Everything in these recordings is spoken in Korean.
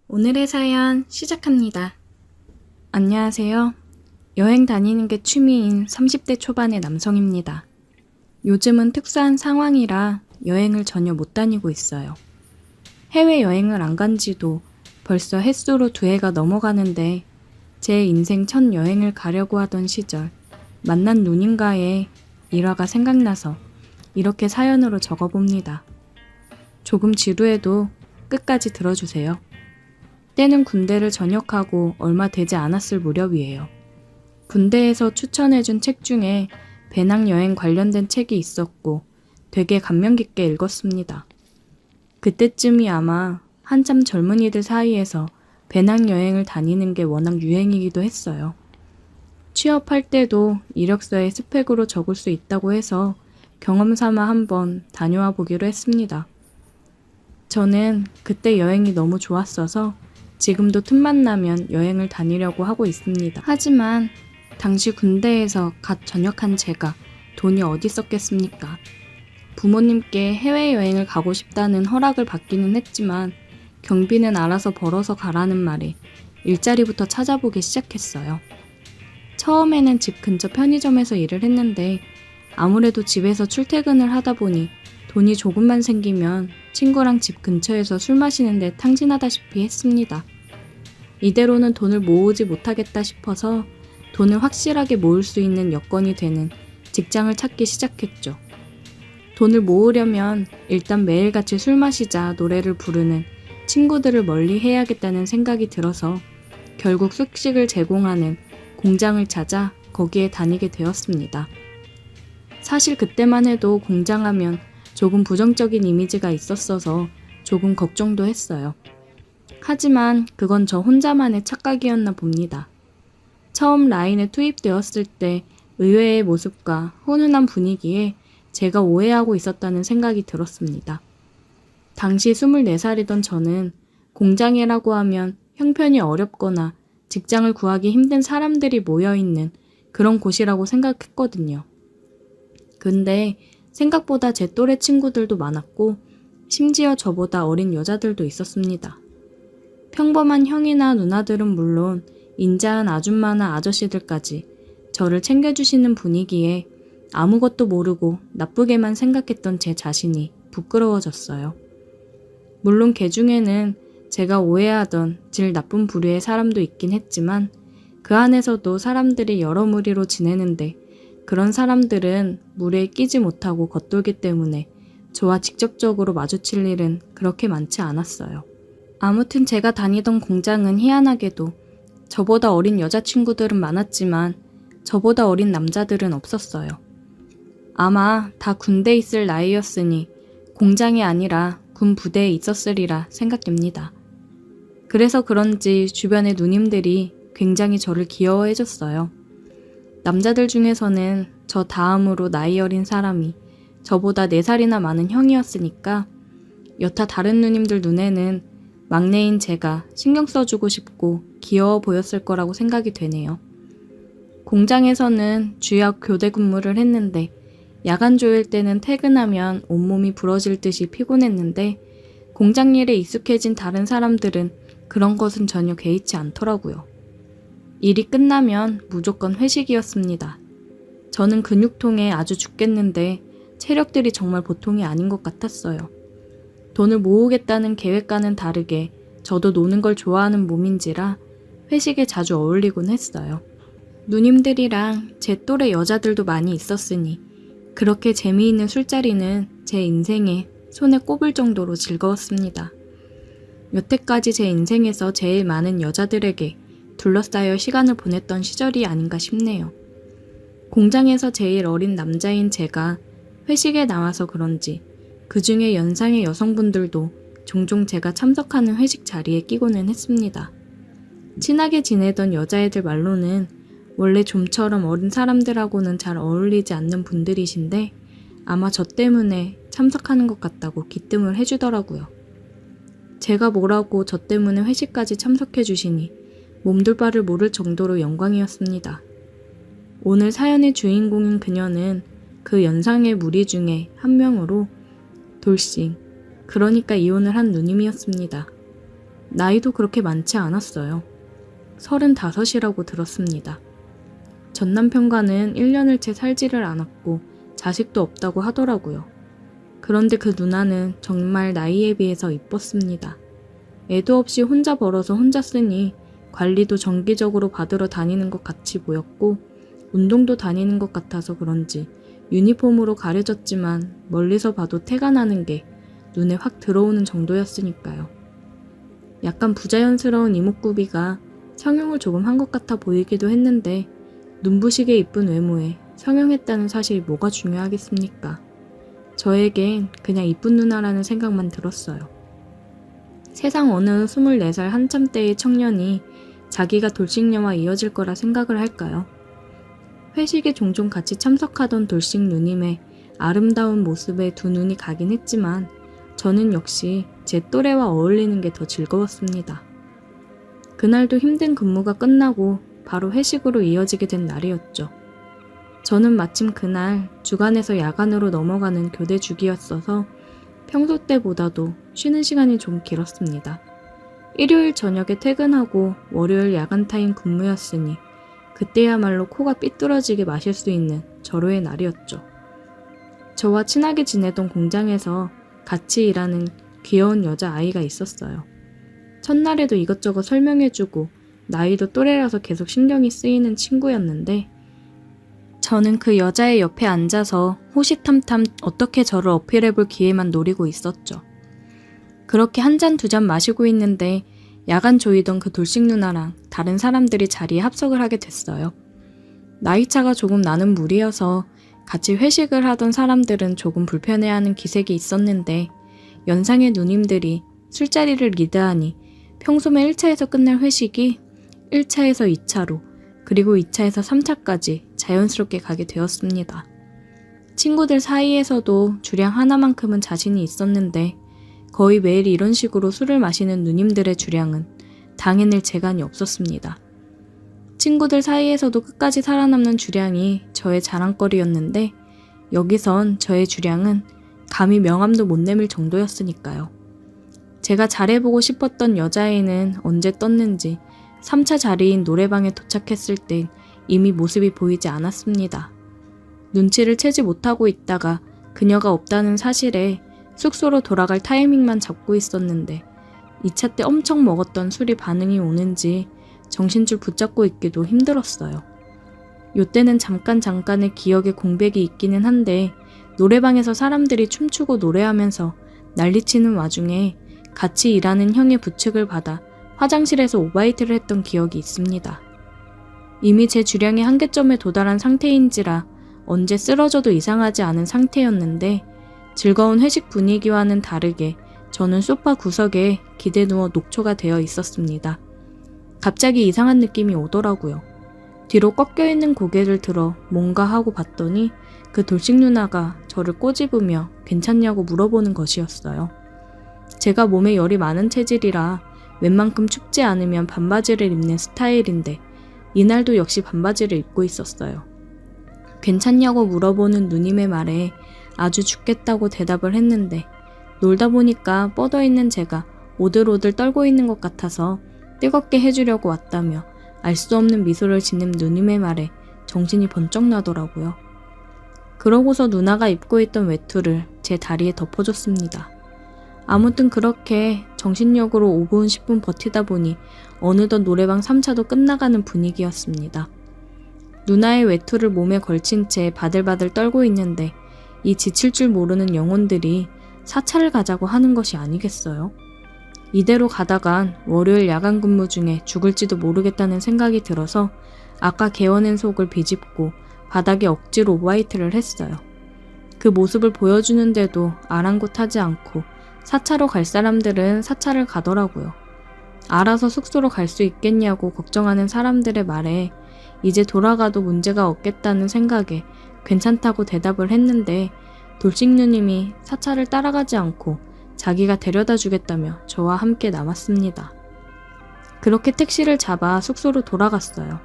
오늘의 사연 시작합니다. 안녕하세요. 여행 다니는 게 취미인 30대 초반의 남성입니다. 요즘은 특수한 상황이라 여행을 전혀 못 다니고 있어요. 해외여행을 안 간 지도 벌써 햇수로 2해가 넘어가는데 제 인생 첫 여행을 가려고 하던 시절 만난 누님과의 일화가 생각나서 이렇게 사연으로 적어봅니다. 조금 지루해도 끝까지 들어주세요. 때는 군대를 전역하고 얼마 되지 않았을 무렵이에요. 군대에서 추천해준 책 중에 배낭여행 관련된 책이 있었고 되게 감명 깊게 읽었습니다. 그때쯤이 아마 한참 젊은이들 사이에서 배낭여행을 다니는 게 워낙 유행이기도 했어요. 취업할 때도 이력서에 스펙으로 적을 수 있다고 해서 경험 삼아 한번 다녀와 보기로 했습니다. 저는 그때 여행이 너무 좋았어서 지금도 틈만 나면 여행을 다니려고 하고 있습니다. 하지만 당시 군대에서 갓 전역한 제가 돈이 어디 있었겠습니까? 부모님께 해외여행을 가고 싶다는 허락을 받기는 했지만 경비는 알아서 벌어서 가라는 말에 일자리부터 찾아보기 시작했어요. 처음에는 집 근처 편의점에서 일을 했는데 아무래도 집에서 출퇴근을 하다 보니 돈이 조금만 생기면 친구랑 집 근처에서 술 마시는 데 탕진하다시피 했습니다. 이대로는 돈을 모으지 못하겠다 싶어서 돈을 확실하게 모을 수 있는 여건이 되는 직장을 찾기 시작했죠. 돈을 모으려면 일단 매일같이 술 마시자 노래를 부르는 친구들을 멀리 해야겠다는 생각이 들어서 결국 숙식을 제공하는 공장을 찾아 거기에 다니게 되었습니다. 사실 그때만 해도 공장하면 조금 부정적인 이미지가 있었어서 조금 걱정도 했어요. 하지만 그건 저 혼자만의 착각이었나 봅니다. 처음 라인에 투입되었을 때 의외의 모습과 훈훈한 분위기에 제가 오해하고 있었다는 생각이 들었습니다. 당시 24살이던 저는 공장이라고 하면 형편이 어렵거나 직장을 구하기 힘든 사람들이 모여있는 그런 곳이라고 생각했거든요. 근데 생각보다 제 또래 친구들도 많았고 심지어 저보다 어린 여자들도 있었습니다. 평범한 형이나 누나들은 물론 인자한 아줌마나 아저씨들까지 저를 챙겨주시는 분위기에 아무것도 모르고 나쁘게만 생각했던 제 자신이 부끄러워졌어요. 물론 개 중에는 제가 오해하던 질 나쁜 부류의 사람도 있긴 했지만 그 안에서도 사람들이 여러 무리로 지내는데 그런 사람들은 무리에 끼지 못하고 겉돌기 때문에 저와 직접적으로 마주칠 일은 그렇게 많지 않았어요. 아무튼 제가 다니던 공장은 희한하게도 저보다 어린 여자친구들은 많았지만 저보다 어린 남자들은 없었어요. 아마 다 군대에 있을 나이였으니 공장이 아니라 군 부대에 있었으리라 생각됩니다. 그래서 그런지 주변의 누님들이 굉장히 저를 귀여워해줬어요. 남자들 중에서는 저 다음으로 나이 어린 사람이 저보다 4살이나 많은 형이었으니까 여타 다른 누님들 눈에는 막내인 제가 신경 써주고 싶고 귀여워 보였을 거라고 생각이 되네요. 공장에서는 주역 교대 근무를 했는데 야간 조일 때는 퇴근하면 온몸이 부러질 듯이 피곤했는데 공장 일에 익숙해진 다른 사람들은 그런 것은 전혀 개의치 않더라고요. 일이 끝나면 무조건 회식이었습니다. 저는 근육통에 아주 죽겠는데 체력들이 정말 보통이 아닌 것 같았어요. 돈을 모으겠다는 계획과는 다르게 저도 노는 걸 좋아하는 몸인지라 회식에 자주 어울리곤 했어요. 누님들이랑 제 또래 여자들도 많이 있었으니 그렇게 재미있는 술자리는 제 인생에 손에 꼽을 정도로 즐거웠습니다. 여태까지 제 인생에서 제일 많은 여자들에게 둘러싸여 시간을 보냈던 시절이 아닌가 싶네요. 공장에서 제일 어린 남자인 제가 회식에 나와서 그런지 그 중에 연상의 여성분들도 종종 제가 참석하는 회식 자리에 끼고는 했습니다. 친하게 지내던 여자애들 말로는 원래 좀처럼 어린 사람들하고는 잘 어울리지 않는 분들이신데 아마 저 때문에 참석하는 것 같다고 기뜸을 해주더라고요. 제가 뭐라고 저 때문에 회식까지 참석해 주시니 몸둘 바를 모를 정도로 영광이었습니다. 오늘 사연의 주인공인 그녀는 그 연상의 무리 중에 한 명으로 돌싱, 그러니까 이혼을 한 누님이었습니다. 나이도 그렇게 많지 않았어요. 35이라고 들었습니다. 전 남편과는 1년을 채 살지를 않았고 자식도 없다고 하더라고요. 그런데 그 누나는 정말 나이에 비해서 이뻤습니다. 애도 없이 혼자 벌어서 혼자 쓰니 관리도 정기적으로 받으러 다니는 것 같이 보였고 운동도 다니는 것 같아서 그런지 유니폼으로 가려졌지만 멀리서 봐도 태가 나는 게 눈에 확 들어오는 정도였으니까요. 약간 부자연스러운 이목구비가 성형을 조금 한 것 같아 보이기도 했는데 눈부시게 이쁜 외모에 성형했다는 사실이 뭐가 중요하겠습니까? 저에겐 그냥 이쁜 누나라는 생각만 들었어요. 세상 어느 24살 한참 때의 청년이 자기가 돌싱녀와 이어질 거라 생각을 할까요? 회식에 종종 같이 참석하던 돌싱 누님의 아름다운 모습에 두 눈이 가긴 했지만 저는 역시 제 또래와 어울리는 게 더 즐거웠습니다. 그날도 힘든 근무가 끝나고 바로 회식으로 이어지게 된 날이었죠. 저는 마침 그날 주간에서 야간으로 넘어가는 교대 주기였어서 평소 때보다도 쉬는 시간이 좀 길었습니다. 일요일 저녁에 퇴근하고 월요일 야간 타임 근무였으니 그때야말로 코가 삐뚤어지게 마실 수 있는 절호의 날이었죠. 저와 친하게 지내던 공장에서 같이 일하는 귀여운 여자아이가 있었어요. 첫날에도 이것저것 설명해주고 나이도 또래라서 계속 신경이 쓰이는 친구였는데 저는 그 여자의 옆에 앉아서 호시탐탐 어떻게 저를 어필해볼 기회만 노리고 있었죠. 그렇게 한 잔 두 잔 마시고 있는데 야간 조이던 그 돌싱 누나랑 다른 사람들이 자리에 합석을 하게 됐어요. 나이차가 조금 나는 무리여서 같이 회식을 하던 사람들은 조금 불편해하는 기색이 있었는데 연상의 누님들이 술자리를 리드하니 평소면 1차에서 끝날 회식이 1차에서 2차로 그리고 2차에서 3차까지 자연스럽게 가게 되었습니다. 친구들 사이에서도 주량 하나만큼은 자신이 있었는데 거의 매일 이런 식으로 술을 마시는 누님들의 주량은 당해낼 재간이 없었습니다. 친구들 사이에서도 끝까지 살아남는 주량이 저의 자랑거리였는데 여기선 저의 주량은 감히 명함도 못 내밀 정도였으니까요. 제가 잘해보고 싶었던 여자애는 언제 떴는지 3차 자리인 노래방에 도착했을 땐 이미 모습이 보이지 않았습니다. 눈치를 채지 못하고 있다가 그녀가 없다는 사실에 숙소로 돌아갈 타이밍만 잡고 있었는데 2차 때 엄청 먹었던 술이 반응이 오는지 정신줄 붙잡고 있기도 힘들었어요. 요때는 잠깐의 기억에 공백이 있기는 한데 노래방에서 사람들이 춤추고 노래하면서 난리치는 와중에 같이 일하는 형의 부축을 받아 화장실에서 오바이트를 했던 기억이 있습니다. 이미 제 주량의 한계점에 도달한 상태인지라 언제 쓰러져도 이상하지 않은 상태였는데 즐거운 회식 분위기와는 다르게 저는 소파 구석에 기대 누워 녹초가 되어 있었습니다. 갑자기 이상한 느낌이 오더라고요. 뒤로 꺾여있는 고개를 들어 뭔가 하고 봤더니 그 돌싱 누나가 저를 꼬집으며 괜찮냐고 물어보는 것이었어요. 제가 몸에 열이 많은 체질이라 웬만큼 춥지 않으면 반바지를 입는 스타일인데 이날도 역시 반바지를 입고 있었어요. 괜찮냐고 물어보는 누님의 말에 아주 춥겠다고 대답을 했는데 놀다 보니까 뻗어있는 제가 오들오들 떨고 있는 것 같아서 뜨겁게 해주려고 왔다며 알 수 없는 미소를 짓는 누님의 말에 정신이 번쩍 나더라고요. 그러고서 누나가 입고 있던 외투를 제 다리에 덮어줬습니다. 아무튼 그렇게 정신력으로 5분 10분 버티다 보니 어느덧 노래방 3차도 끝나가는 분위기였습니다. 누나의 외투를 몸에 걸친 채 바들바들 떨고 있는데 이 지칠 줄 모르는 영혼들이 4차를 가자고 하는 것이 아니겠어요? 이대로 가다간 월요일 야간 근무 중에 죽을지도 모르겠다는 생각이 들어서 아까 개워낸 속을 비집고 바닥에 억지로 오바이트를 했어요. 그 모습을 보여주는데도 아랑곳하지 않고 4차로 갈 사람들은 4차를 가더라고요. 알아서 숙소로 갈 수 있겠냐고 걱정하는 사람들의 말에 이제 돌아가도 문제가 없겠다는 생각에 괜찮다고 대답을 했는데 돌싱 누님이 4차를 따라가지 않고 자기가 데려다 주겠다며 저와 함께 남았습니다. 그렇게 택시를 잡아 숙소로 돌아갔어요.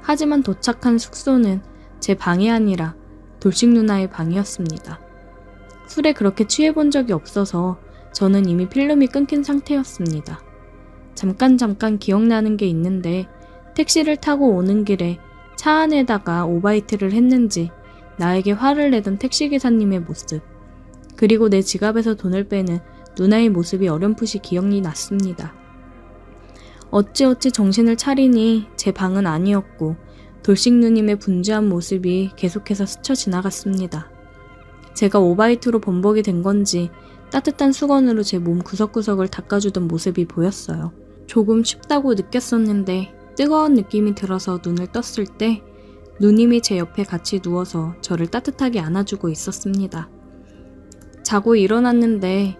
하지만 도착한 숙소는 제 방이 아니라 돌싱 누나의 방이었습니다. 술에 그렇게 취해본 적이 없어서 저는 이미 필름이 끊긴 상태였습니다. 잠깐 기억나는 게 있는데 택시를 타고 오는 길에 차 안에다가 오바이트를 했는지 나에게 화를 내던 택시기사님의 모습, 그리고 내 지갑에서 돈을 빼는 누나의 모습이 어렴풋이 기억이 났습니다. 어찌어찌 정신을 차리니 제 방은 아니었고 돌싱 누님의 분주한 모습이 계속해서 스쳐 지나갔습니다. 제가 오바이트로 번복이 된 건지 따뜻한 수건으로 제 몸 구석구석을 닦아주던 모습이 보였어요. 조금 춥다고 느꼈었는데 뜨거운 느낌이 들어서 눈을 떴을 때 누님이 제 옆에 같이 누워서 저를 따뜻하게 안아주고 있었습니다. 자고 일어났는데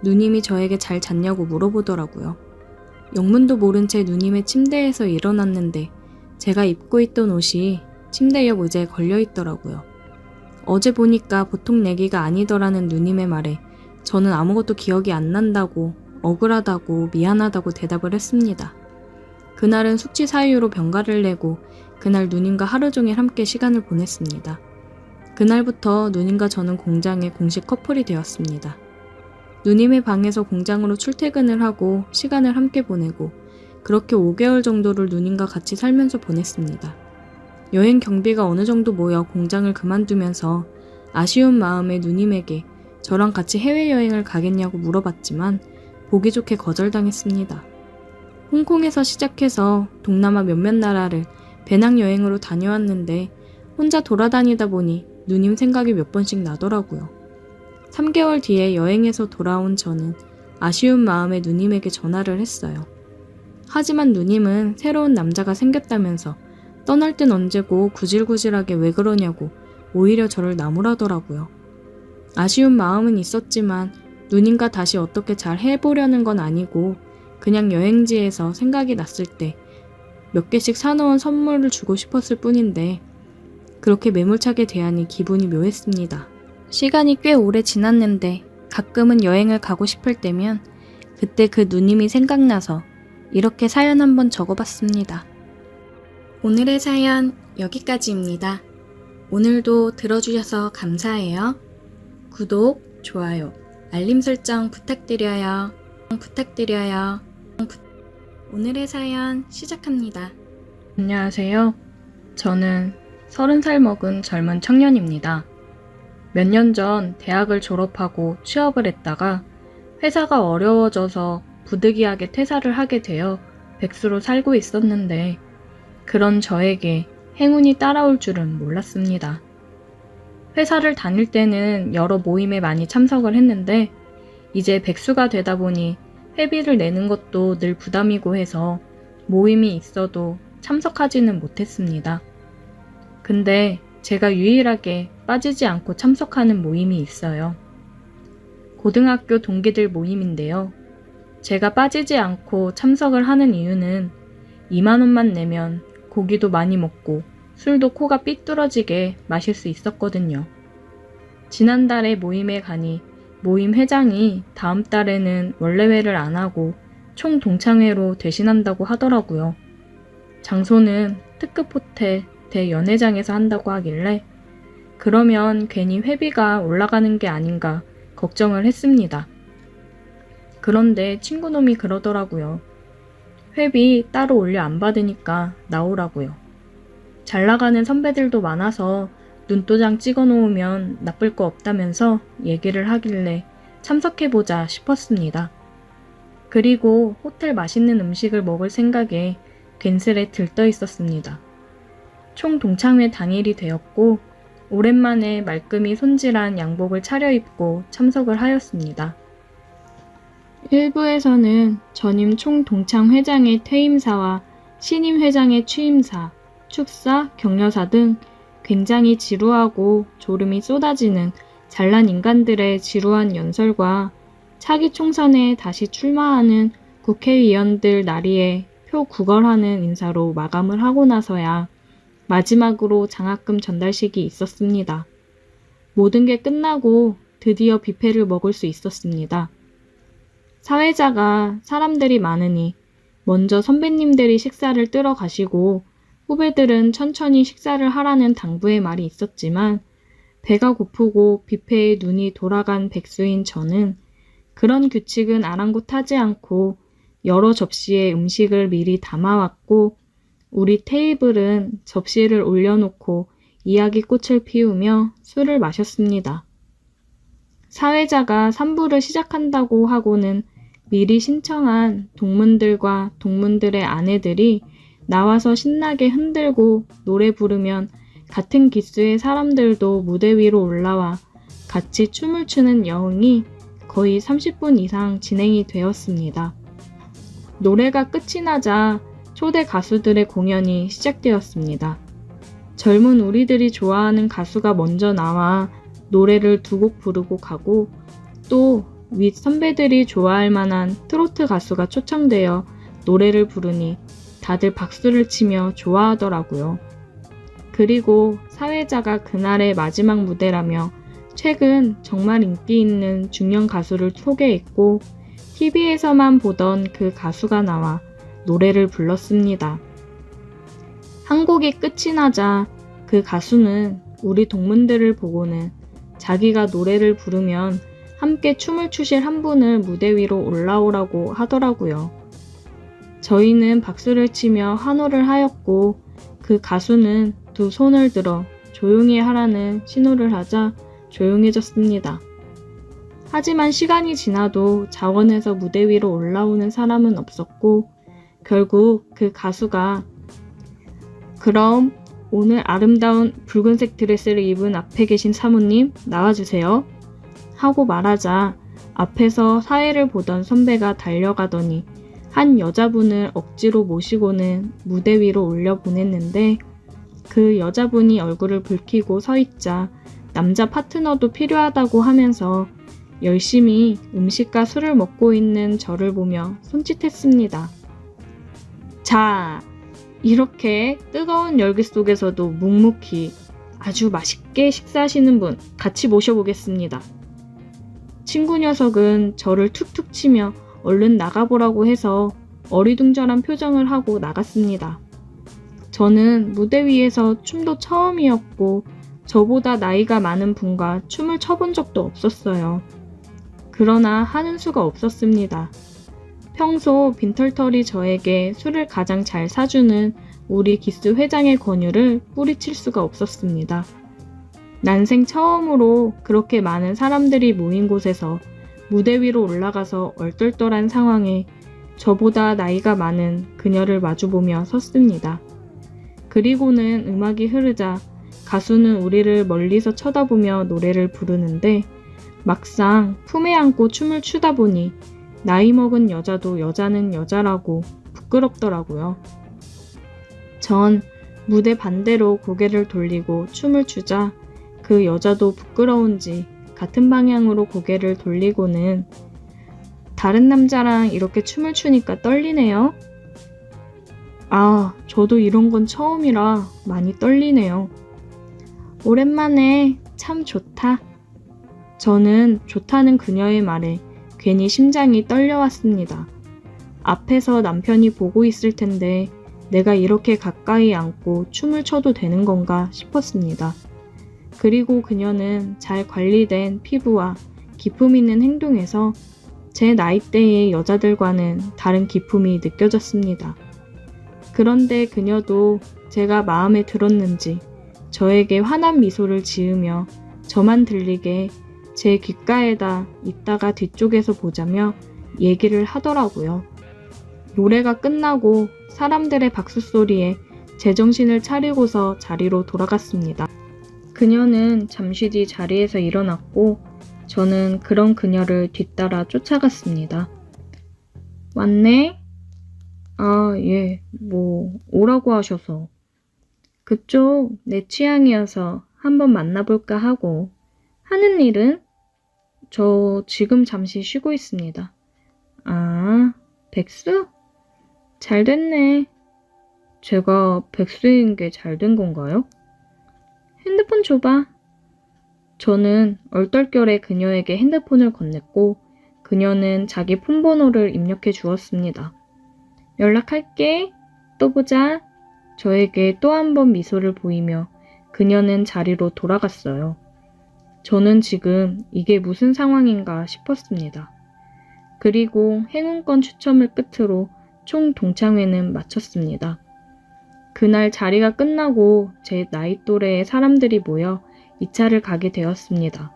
누님이 저에게 잘 잤냐고 물어보더라고요. 영문도 모른 채 누님의 침대에서 일어났는데 제가 입고 있던 옷이 침대 옆 의자에 걸려 있더라고요. 어제 보니까 보통 내기가 아니더라는 누님의 말에 저는 아무것도 기억이 안 난다고, 억울하다고, 미안하다고 대답을 했습니다. 그날은 숙취 사유로 병가를 내고 그날 누님과 하루 종일 함께 시간을 보냈습니다. 그날부터 누님과 저는 공장의 공식 커플이 되었습니다. 누님의 방에서 공장으로 출퇴근을 하고 시간을 함께 보내고 그렇게 5개월 정도를 누님과 같이 살면서 보냈습니다. 여행 경비가 어느 정도 모여 공장을 그만두면서 아쉬운 마음에 누님에게 저랑 같이 해외여행을 가겠냐고 물어봤지만 보기 좋게 거절당했습니다. 홍콩에서 시작해서 동남아 몇몇 나라를 배낭여행으로 다녀왔는데 혼자 돌아다니다 보니 누님 생각이 몇 번씩 나더라고요. 3개월 뒤에 여행에서 돌아온 저는 아쉬운 마음에 누님에게 전화를 했어요. 하지만 누님은 새로운 남자가 생겼다면서 떠날 땐 언제고 구질구질하게 왜 그러냐고 오히려 저를 나무라더라고요. 아쉬운 마음은 있었지만 누님과 다시 어떻게 잘 해보려는 건 아니고 그냥 여행지에서 생각이 났을 때 몇 개씩 사놓은 선물을 주고 싶었을 뿐인데 그렇게 매몰차게 대하니 기분이 묘했습니다. 시간이 꽤 오래 지났는데 가끔은 여행을 가고 싶을 때면 그때 그 누님이 생각나서 이렇게 사연 한번 적어봤습니다. 오늘의 사연 여기까지입니다. 오늘도 들어주셔서 감사해요. 구독, 좋아요, 알림 설정 부탁드려요. 오늘의 사연 시작합니다. 안녕하세요. 저는 30살 먹은 젊은 청년입니다. 몇 년 전 대학을 졸업하고 취업을 했다가 회사가 어려워져서 부득이하게 퇴사를 하게 되어 백수로 살고 있었는데 그런 저에게 행운이 따라올 줄은 몰랐습니다. 회사를 다닐 때는 여러 모임에 많이 참석을 했는데 이제 백수가 되다 보니 회비를 내는 것도 늘 부담이고 해서 모임이 있어도 참석하지는 못했습니다. 근데 제가 유일하게 빠지지 않고 참석하는 모임이 있어요. 고등학교 동기들 모임인데요. 제가 빠지지 않고 참석을 하는 이유는 2만 원만 내면 고기도 많이 먹고 술도 코가 삐뚤어지게 마실 수 있었거든요. 지난달에 모임에 가니 모임 회장이 다음 달에는 원래회를 안 하고 총 동창회로 대신한다고 하더라고요. 장소는 특급 호텔 대연회장에서 한다고 하길래 그러면 괜히 회비가 올라가는 게 아닌가 걱정을 했습니다. 그런데 친구놈이 그러더라고요. 회비 따로 올려 안 받으니까 나오라고요. 잘 나가는 선배들도 많아서 눈도장 찍어 놓으면 나쁠 거 없다면서 얘기를 하길래 참석해보자 싶었습니다. 그리고 호텔 맛있는 음식을 먹을 생각에 괜스레 들떠 있었습니다. 총 동창회 당일이 되었고 오랜만에 말끔히 손질한 양복을 차려입고 참석을 하였습니다. 1부에서는 전임 총 동창회장의 퇴임사와 신임 회장의 취임사, 축사, 격려사 등 굉장히 지루하고 졸음이 쏟아지는 잘난 인간들의 지루한 연설과 차기 총선에 다시 출마하는 국회의원들 나리에 표 구걸하는 인사로 마감을 하고 나서야 마지막으로 장학금 전달식이 있었습니다. 모든 게 끝나고 드디어 뷔페를 먹을 수 있었습니다. 사회자가 사람들이 많으니 먼저 선배님들이 식사를 뜨러 가시고 후배들은 천천히 식사를 하라는 당부의 말이 있었지만 배가 고프고 뷔페에 눈이 돌아간 백수인 저는 그런 규칙은 아랑곳하지 않고 여러 접시에 음식을 미리 담아왔고 우리 테이블은 접시를 올려놓고 이야기꽃을 피우며 술을 마셨습니다. 사회자가 3부를 시작한다고 하고는 미리 신청한 동문들과 동문들의 아내들이 나와서 신나게 흔들고 노래 부르면 같은 기수의 사람들도 무대 위로 올라와 같이 춤을 추는 여흥이 거의 30분 이상 진행이 되었습니다. 노래가 끝이 나자 초대 가수들의 공연이 시작되었습니다. 젊은 우리들이 좋아하는 가수가 먼저 나와 노래를 2곡 부르고 가고 또 윗 선배들이 좋아할 만한 트로트 가수가 초청되어 노래를 부르니 다들 박수를 치며 좋아하더라고요. 그리고 사회자가 그날의 마지막 무대라며 최근 정말 인기 있는 중년 가수를 소개했고 TV에서만 보던 그 가수가 나와 노래를 불렀습니다. 한 곡이 끝이 나자 그 가수는 우리 동문들을 보고는 자기가 노래를 부르면 함께 춤을 추실 한 분을 무대 위로 올라오라고 하더라고요. 저희는 박수를 치며 환호를 하였고 그 가수는 2 손을 들어 조용히 하라는 신호를 하자 조용해졌습니다. 하지만 시간이 지나도 자원에서 무대 위로 올라오는 사람은 없었고 결국 그 가수가 그럼 오늘 아름다운 붉은색 드레스를 입은 앞에 계신 사모님 나와주세요 하고 말하자 앞에서 사회를 보던 선배가 달려가더니 한 여자분을 억지로 모시고는 무대 위로 올려보냈는데 그 여자분이 얼굴을 붉히고 서 있자 남자 파트너도 필요하다고 하면서 열심히 음식과 술을 먹고 있는 저를 보며 손짓했습니다. 자, 이렇게 뜨거운 열기 속에서도 묵묵히 아주 맛있게 식사하시는 분 같이 모셔보겠습니다. 친구 녀석은 저를 툭툭 치며 얼른 나가보라고 해서 어리둥절한 표정을 하고 나갔습니다. 저는 무대 위에서 춤도 처음이었고 저보다 나이가 많은 분과 춤을 춰본 적도 없었어요. 그러나 하는 수가 없었습니다. 평소 빈털터리 저에게 술을 가장 잘 사주는 우리 기수 회장의 권유를 뿌리칠 수가 없었습니다. 난생 처음으로 그렇게 많은 사람들이 모인 곳에서 무대 위로 올라가서 얼떨떨한 상황에 저보다 나이가 많은 그녀를 마주보며 섰습니다. 그리고는 음악이 흐르자 가수는 우리를 멀리서 쳐다보며 노래를 부르는데 막상 품에 안고 춤을 추다 보니 나이 먹은 여자도 여자는 여자라고 부끄럽더라고요. 전 무대 반대로 고개를 돌리고 춤을 추자 그 여자도 부끄러운지 같은 방향으로 고개를 돌리고는 다른 남자랑 이렇게 춤을 추니까 떨리네요. 아, 저도 이런 건 처음이라 많이 떨리네요. 오랜만에 참 좋다. 저는 좋다는 그녀의 말에 괜히 심장이 떨려왔습니다. 앞에서 남편이 보고 있을 텐데 내가 이렇게 가까이 앉고 춤을 춰도 되는 건가 싶었습니다. 그리고 그녀는 잘 관리된 피부와 기품 있는 행동에서 제 나이대의 여자들과는 다른 기품이 느껴졌습니다. 그런데 그녀도 제가 마음에 들었는지 저에게 환한 미소를 지으며 저만 들리게 제 귓가에다 이따가 뒤쪽에서 보자며 얘기를 하더라고요. 노래가 끝나고 사람들의 박수 소리에 제정신을 차리고서 자리로 돌아갔습니다. 그녀는 잠시 뒤 자리에서 일어났고 저는 그런 그녀를 뒤따라 쫓아갔습니다. 왔네? 아, 예, 오라고 하셔서. 그쪽 내 취향이어서 한번 만나볼까 하고. 하는 일은? 저 지금 잠시 쉬고 있습니다. 아, 백수? 잘 됐네. 제가 백수인 게 잘 된 건가요? 핸드폰 줘봐. 저는 얼떨결에 그녀에게 핸드폰을 건넸고 그녀는 자기 폰번호를 입력해 주었습니다. 연락할게. 또 보자. 저에게 또 한 번 미소를 보이며 그녀는 자리로 돌아갔어요. 저는 지금 이게 무슨 상황인가 싶었습니다. 그리고 행운권 추첨을 끝으로 총 동창회는 마쳤습니다. 그날 자리가 끝나고 제 나이 또래의 사람들이 모여 2차를 가게 되었습니다.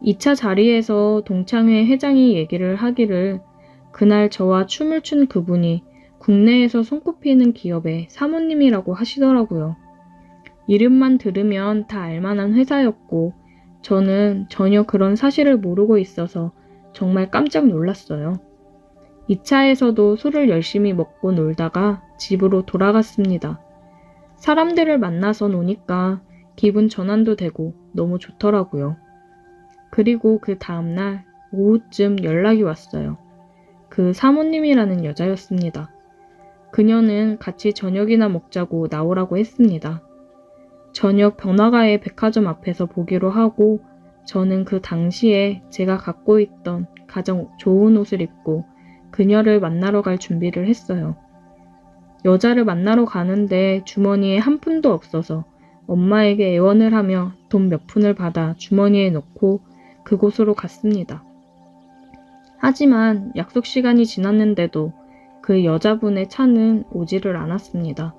2차 자리에서 동창회 회장이 얘기를 하기를 그날 저와 춤을 춘 그분이 국내에서 손꼽히는 기업의 사모님이라고 하시더라고요. 이름만 들으면 다 알만한 회사였고 저는 전혀 그런 사실을 모르고 있어서 정말 깜짝 놀랐어요. 2차에서도 술을 열심히 먹고 놀다가 집으로 돌아갔습니다. 사람들을 만나서 노니까 기분 전환도 되고 너무 좋더라고요. 그리고 그 다음날 오후쯤 연락이 왔어요. 그 사모님이라는 여자였습니다. 그녀는 같이 저녁이나 먹자고 나오라고 했습니다. 저녁 번화가의 백화점 앞에서 보기로 하고 저는 그 당시에 제가 갖고 있던 가장 좋은 옷을 입고 그녀를 만나러 갈 준비를 했어요. 여자를 만나러 가는데 주머니에 한 푼도 없어서 엄마에게 애원을 하며 돈 몇 푼을 받아 주머니에 넣고 그곳으로 갔습니다. 하지만 약속 시간이 지났는데도 그 여자분의 차는 오지를 않았습니다.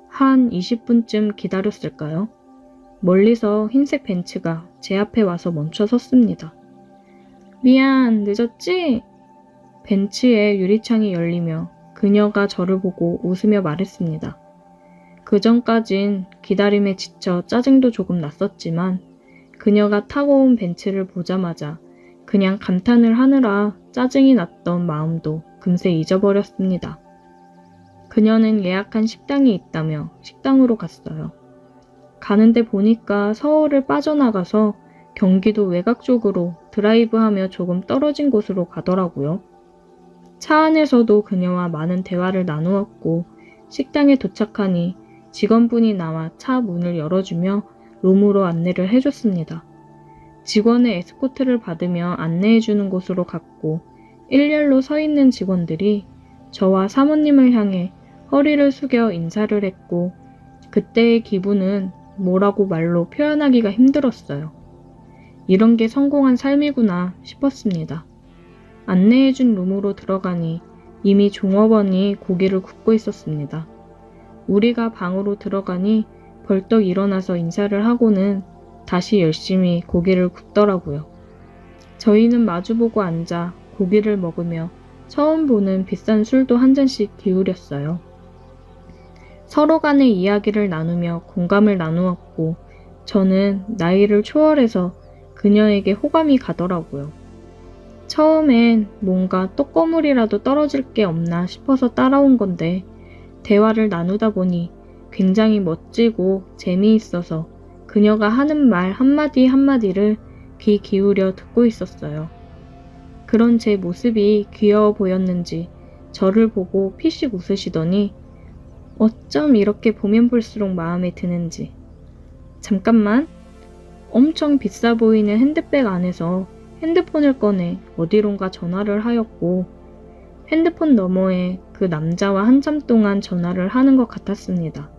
한 20분쯤 기다렸을까요? 멀리서 흰색 벤츠가 제 앞에 와서 멈춰 섰습니다. 미안, 늦었지? 벤츠의 유리창이 열리며 그녀가 저를 보고 웃으며 말했습니다. 그전까진 기다림에 지쳐 짜증도 조금 났었지만 그녀가 타고 온 벤츠를 보자마자 그냥 감탄을 하느라 짜증이 났던 마음도 금세 잊어버렸습니다. 그녀는 예약한 식당이 있다며 식당으로 갔어요. 가는데 보니까 서울을 빠져나가서 경기도 외곽 쪽으로 드라이브하며 조금 떨어진 곳으로 가더라고요. 차 안에서도 그녀와 많은 대화를 나누었고 식당에 도착하니 직원분이 나와 차 문을 열어주며 룸으로 안내를 해줬습니다. 직원의 에스코트를 받으며 안내해주는 곳으로 갔고 일렬로 서 있는 직원들이 저와 사모님을 향해 허리를 숙여 인사를 했고 그때의 기분은 뭐라고 말로 표현하기가 힘들었어요. 이런 게 성공한 삶이구나 싶었습니다. 안내해준 룸으로 들어가니 이미 종업원이 고기를 굽고 있었습니다. 우리가 방으로 들어가니 벌떡 일어나서 인사를 하고는 다시 열심히 고기를 굽더라고요. 저희는 마주보고 앉아 고기를 먹으며 처음 보는 비싼 술도 한 잔씩 기울였어요. 서로 간의 이야기를 나누며 공감을 나누었고 저는 나이를 초월해서 그녀에게 호감이 가더라고요. 처음엔 뭔가 떡고물이라도 떨어질 게 없나 싶어서 따라온 건데 대화를 나누다 보니 굉장히 멋지고 재미있어서 그녀가 하는 말 한마디 한마디를 귀 기울여 듣고 있었어요. 그런 제 모습이 귀여워 보였는지 저를 보고 피식 웃으시더니 어쩜 이렇게 보면 볼수록 마음에 드는지. 잠깐만. 엄청 비싸 보이는 핸드백 안에서 핸드폰을 꺼내 어디론가 전화를 하였고 핸드폰 너머에 그 남자와 한참 동안 전화를 하는 것 같았습니다.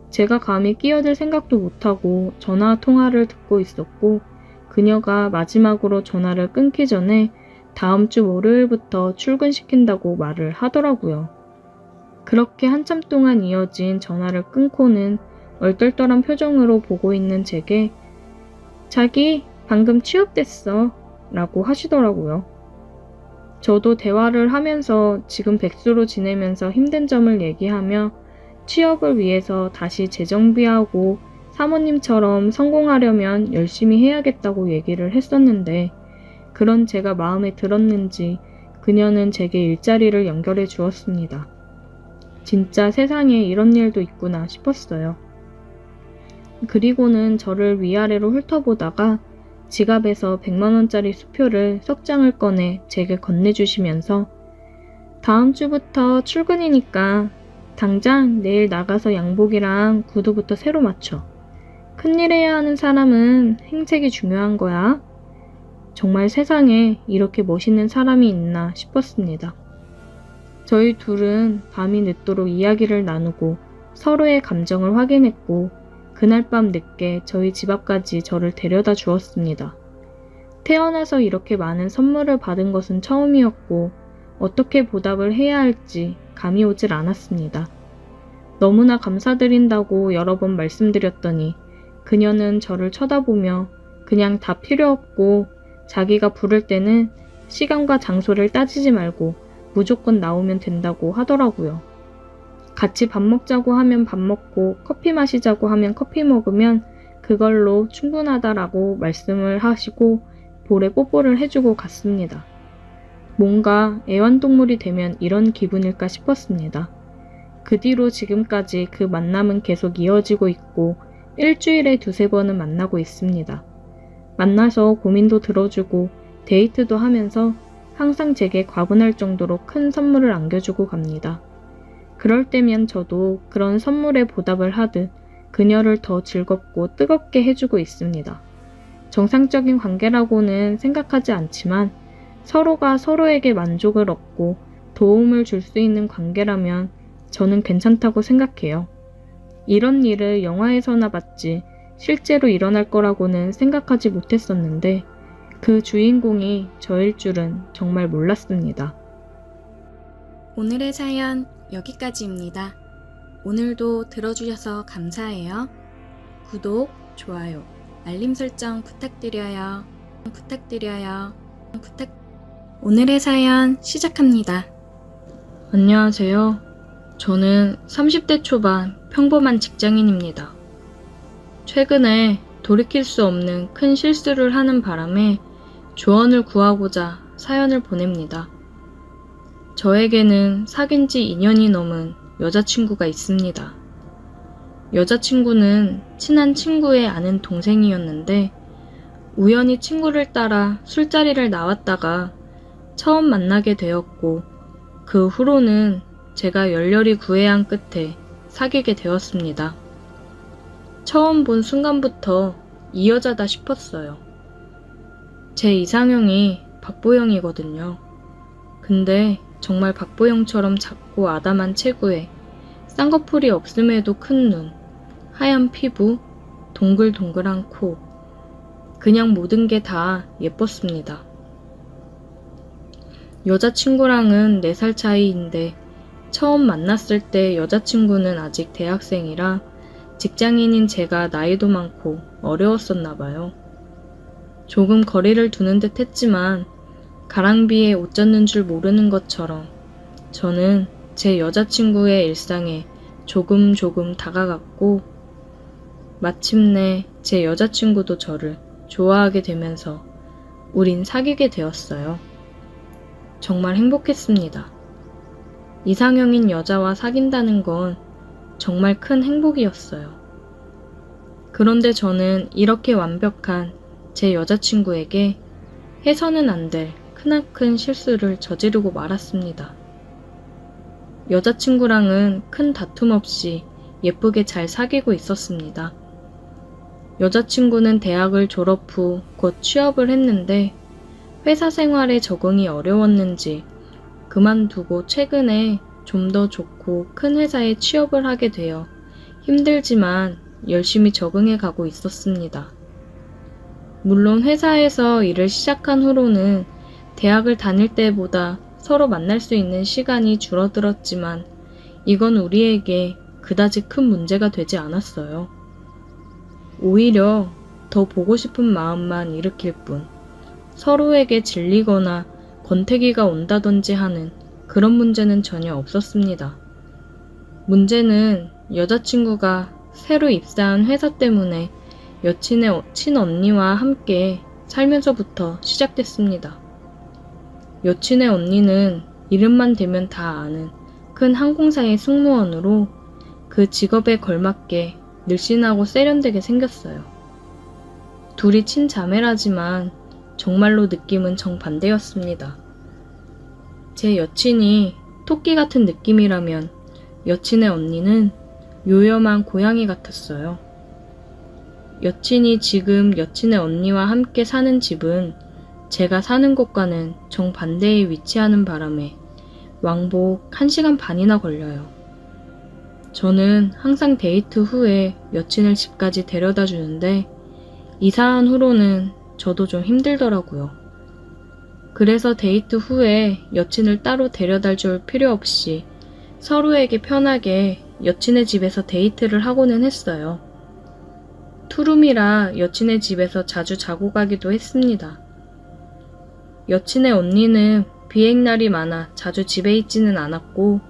제가 감히 끼어들 생각도 못하고 전화 통화를 듣고 있었고 그녀가 마지막으로 전화를 끊기 전에 다음 주 월요일부터 출근시킨다고 말을 하더라고요. 그렇게 한참 동안 이어진 전화를 끊고는 얼떨떨한 표정으로 보고 있는 제게 자기 방금 취업됐어 라고 하시더라고요. 저도 대화를 하면서 지금 백수로 지내면서 힘든 점을 얘기하며 취업을 위해서 다시 재정비하고 사모님처럼 성공하려면 열심히 해야겠다고 얘기를 했었는데 그런 제가 마음에 들었는지 그녀는 제게 일자리를 연결해 주었습니다. 진짜 세상에 이런 일도 있구나 싶었어요. 그리고는 저를 위아래로 훑어보다가 지갑에서 100만원짜리 수표를 석 장을 꺼내 제게 건네주시면서 다음 주부터 출근이니까 당장 내일 나가서 양복이랑 구두부터 새로 맞춰. 큰일 해야 하는 사람은 행색이 중요한 거야. 정말 세상에 이렇게 멋있는 사람이 있나 싶었습니다. 저희 둘은 밤이 늦도록 이야기를 나누고 서로의 감정을 확인했고 그날 밤 늦게 저희 집 앞까지 저를 데려다 주었습니다. 태어나서 이렇게 많은 선물을 받은 것은 처음이었고 어떻게 보답을 해야 할지 감이 오질 않았습니다. 너무나 감사드린다고 여러 번 말씀드렸더니 그녀는 저를 쳐다보며 그냥 다 필요 없고 자기가 부를 때는 시간과 장소를 따지지 말고 무조건 나오면 된다고 하더라고요. 같이 밥 먹자고 하면 밥 먹고 커피 마시자고 하면 커피 먹으면 그걸로 충분하다라고 말씀을 하시고 볼에 뽀뽀를 해주고 갔습니다. 뭔가 애완동물이 되면 이런 기분일까 싶었습니다. 그 뒤로 지금까지 그 만남은 계속 이어지고 있고 일주일에 두세 번은 만나고 있습니다. 만나서 고민도 들어주고 데이트도 하면서 항상 제게 과분할 정도로 큰 선물을 안겨주고 갑니다. 그럴 때면 저도 그런 선물에 보답을 하듯 그녀를 더 즐겁고 뜨겁게 해주고 있습니다. 정상적인 관계라고는 생각하지 않지만 서로가 서로에게 만족을 얻고 도움을 줄 수 있는 관계라면 저는 괜찮다고 생각해요. 이런 일을 영화에서나 봤지 실제로 일어날 거라고는 생각하지 못했었는데 그 주인공이 저일 줄은 정말 몰랐습니다. 오늘의 사연 여기까지입니다. 오늘도 들어주셔서 감사해요. 구독, 좋아요, 알림 설정 부탁드려요. 오늘의 사연 시작합니다. 안녕하세요. 저는 30대 초반 평범한 직장인입니다. 최근에 돌이킬 수 없는 큰 실수를 하는 바람에 조언을 구하고자 사연을 보냅니다. 저에게는 사귄 지 2년이 넘은 여자친구가 있습니다. 여자친구는 친한 친구의 아는 동생이었는데 우연히 친구를 따라 술자리를 나왔다가 처음 만나게 되었고 그 후로는 제가 열렬히 구애한 끝에 사귀게 되었습니다. 처음 본 순간부터 이 여자다 싶었어요. 제 이상형이 박보영이거든요. 근데 정말 박보영처럼 작고 아담한 체구에 쌍꺼풀이 없음에도 큰 눈, 하얀 피부, 동글동글한 코, 그냥 모든 게 다 예뻤습니다. 여자친구랑은 4살 차이인데 처음 만났을 때 여자친구는 아직 대학생이라 직장인인 제가 나이도 많고 어려웠었나 봐요. 조금 거리를 두는 듯 했지만 가랑비에 옷 젖는 줄 모르는 것처럼 저는 제 여자친구의 일상에 조금 다가갔고 마침내 제 여자친구도 저를 좋아하게 되면서 우린 사귀게 되었어요. 정말 행복했습니다. 이상형인 여자와 사귄다는 건 정말 큰 행복이었어요. 그런데 저는 이렇게 완벽한 제 여자친구에게 해서는 안 될 크나큰 실수를 저지르고 말았습니다. 여자친구랑은 큰 다툼 없이 예쁘게 잘 사귀고 있었습니다. 여자친구는 대학을 졸업 후 곧 취업을 했는데 회사 생활에 적응이 어려웠는지 그만두고 최근에 좀 더 좋고 큰 회사에 취업을 하게 되어 힘들지만 열심히 적응해 가고 있었습니다. 물론 회사에서 일을 시작한 후로는 대학을 다닐 때보다 서로 만날 수 있는 시간이 줄어들었지만 이건 우리에게 그다지 큰 문제가 되지 않았어요. 오히려 더 보고 싶은 마음만 일으킬 뿐 서로에게 질리거나 권태기가 온다든지 하는 그런 문제는 전혀 없었습니다. 문제는 여자친구가 새로 입사한 회사 때문에 여친의 친언니와 함께 살면서부터 시작됐습니다. 여친의 언니는 이름만 대면 다 아는 큰 항공사의 승무원으로 그 직업에 걸맞게 늘씬하고 세련되게 생겼어요. 둘이 친자매라지만 정말로 느낌은 정반대였습니다. 제 여친이 토끼 같은 느낌이라면 여친의 언니는 요염한 고양이 같았어요. 여친이 지금 여친의 언니와 함께 사는 집은 제가 사는 곳과는 정반대에 위치하는 바람에 왕복 1시간 반이나 걸려요. 저는 항상 데이트 후에 여친을 집까지 데려다 주는데 이사한 후로는 저도 좀 힘들더라고요. 그래서 데이트 후에 여친을 따로 데려다 줄 필요 없이 서로에게 편하게 여친의 집에서 데이트를 하고는 했어요. 투룸이라 여친의 집에서 자주 자고 가기도 했습니다. 여친의 언니는 비행날이 많아 자주 집에 있지는 않았고,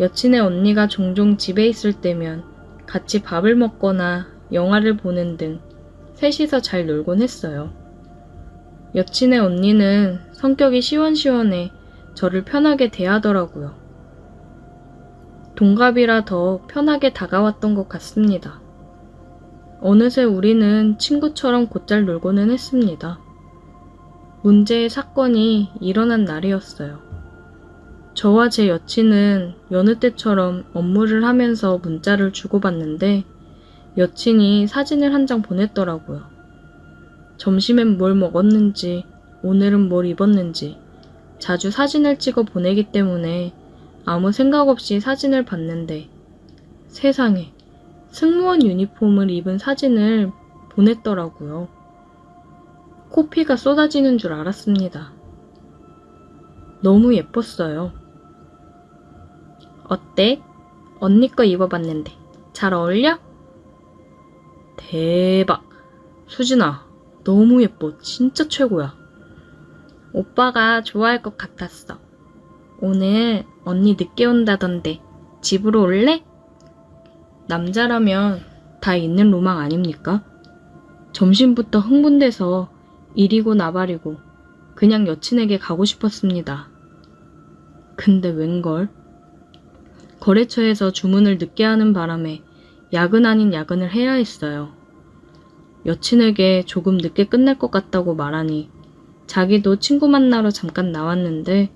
여친의 언니가 종종 집에 있을 때면 같이 밥을 먹거나 영화를 보는 등 셋이서 잘 놀곤 했어요. 여친의 언니는 성격이 시원시원해 저를 편하게 대하더라고요. 동갑이라 더 편하게 다가왔던 것 같습니다. 어느새 우리는 친구처럼 곧잘 놀고는 했습니다. 문제의 사건이 일어난 날이었어요. 저와 제 여친은 여느 때처럼 업무를 하면서 문자를 주고받는데 여친이 사진을 한 장 보냈더라고요. 점심엔 뭘 먹었는지, 오늘은 뭘 입었는지 자주 사진을 찍어 보내기 때문에 아무 생각 없이 사진을 봤는데 세상에 승무원 유니폼을 입은 사진을 보냈더라고요. 코피가 쏟아지는 줄 알았습니다. 너무 예뻤어요. 어때? 언니 거 입어봤는데 잘 어울려? 대박! 수진아, 너무 예뻐. 진짜 최고야. 오빠가 좋아할 것 같았어. 오늘 언니 늦게 온다던데 집으로 올래? 남자라면 다 있는 로망 아닙니까? 점심부터 흥분돼서 이리고 나발이고 그냥 여친에게 가고 싶었습니다. 근데 웬걸? 거래처에서 주문을 늦게 하는 바람에 야근 아닌 야근을 해야 했어요. 여친에게 조금 늦게 끝날 것 같다고 말하니 자기도 친구 만나러 잠깐 나왔는데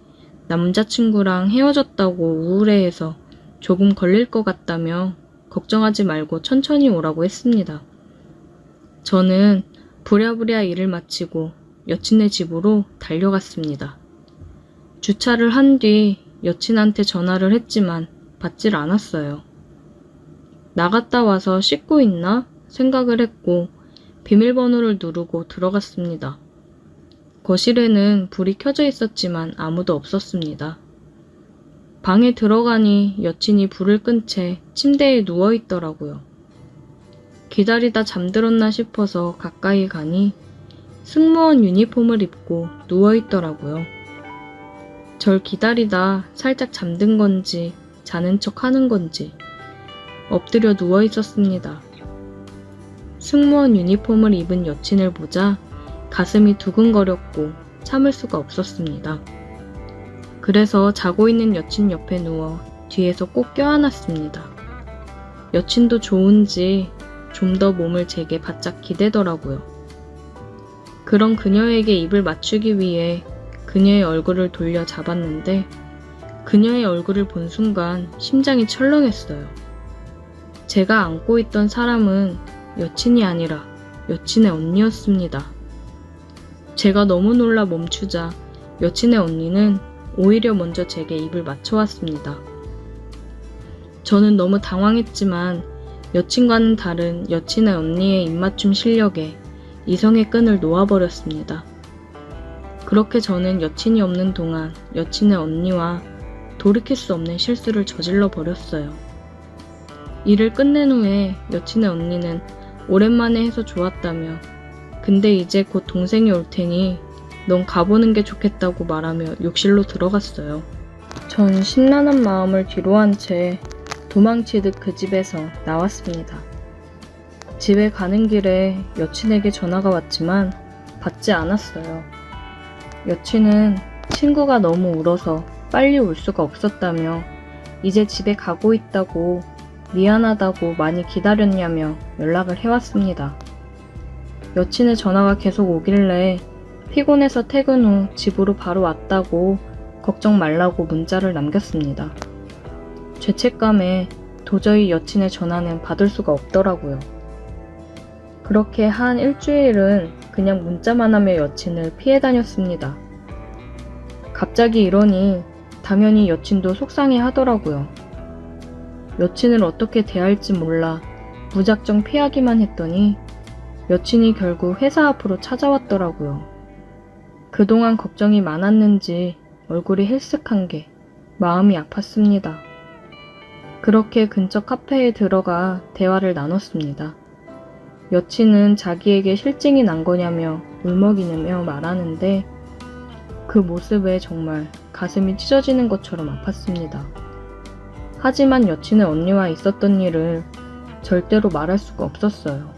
남자친구랑 헤어졌다고 우울해해서 조금 걸릴 것 같다며 걱정하지 말고 천천히 오라고 했습니다. 저는 부랴부랴 일을 마치고 여친의 집으로 달려갔습니다. 주차를 한 뒤 여친한테 전화를 했지만 받질 않았어요. 나갔다 와서 씻고 있나 생각을 했고 비밀번호를 누르고 들어갔습니다. 거실에는 불이 켜져 있었지만 아무도 없었습니다. 방에 들어가니 여친이 불을 끈 채 침대에 누워 있더라고요. 기다리다 잠들었나 싶어서 가까이 가니 승무원 유니폼을 입고 누워 있더라고요. 절 기다리다 살짝 잠든 건지 자는 척 하는 건지 엎드려 누워 있었습니다. 승무원 유니폼을 입은 여친을 보자 가슴이 두근거렸고 참을 수가 없었습니다. 그래서 자고 있는 여친 옆에 누워 뒤에서 꼭 껴안았습니다. 여친도 좋은지 좀 더 몸을 제게 바짝 기대더라고요. 그런 그녀에게 입을 맞추기 위해 그녀의 얼굴을 돌려 잡았는데 그녀의 얼굴을 본 순간 심장이 철렁했어요. 제가 안고 있던 사람은 여친이 아니라 여친의 언니였습니다. 제가 너무 놀라 멈추자 여친의 언니는 오히려 먼저 제게 입을 맞춰왔습니다. 저는 너무 당황했지만 여친과는 다른 여친의 언니의 입맞춤 실력에 이성의 끈을 놓아버렸습니다. 그렇게 저는 여친이 없는 동안 여친의 언니와 돌이킬 수 없는 실수를 저질러 버렸어요. 일을 끝낸 후에 여친의 언니는 오랜만에 해서 좋았다며 근데 이제 곧 동생이 올 테니 넌 가보는 게 좋겠다고 말하며 욕실로 들어갔어요. 전 심란한 마음을 뒤로한 채 도망치듯 그 집에서 나왔습니다. 집에 가는 길에 여친에게 전화가 왔지만 받지 않았어요. 여친은 친구가 너무 울어서 빨리 올 수가 없었다며 이제 집에 가고 있다고 미안하다고 많이 기다렸냐며 연락을 해왔습니다. 여친의 전화가 계속 오길래 피곤해서 퇴근 후 집으로 바로 왔다고 걱정 말라고 문자를 남겼습니다. 죄책감에 도저히 여친의 전화는 받을 수가 없더라고요. 그렇게 한 일주일은 그냥 문자만 하며 여친을 피해 다녔습니다. 갑자기 이러니 당연히 여친도 속상해 하더라고요. 여친을 어떻게 대할지 몰라 무작정 피하기만 했더니 여친이 결국 회사 앞으로 찾아왔더라고요. 그동안 걱정이 많았는지 얼굴이 헬쓱한 게 마음이 아팠습니다. 그렇게 근처 카페에 들어가 대화를 나눴습니다. 여친은 자기에게 실증이 난 거냐며 울먹이며 말하는데 그 모습에 정말 가슴이 찢어지는 것처럼 아팠습니다. 하지만 여친의 언니와 있었던 일을 절대로 말할 수가 없었어요.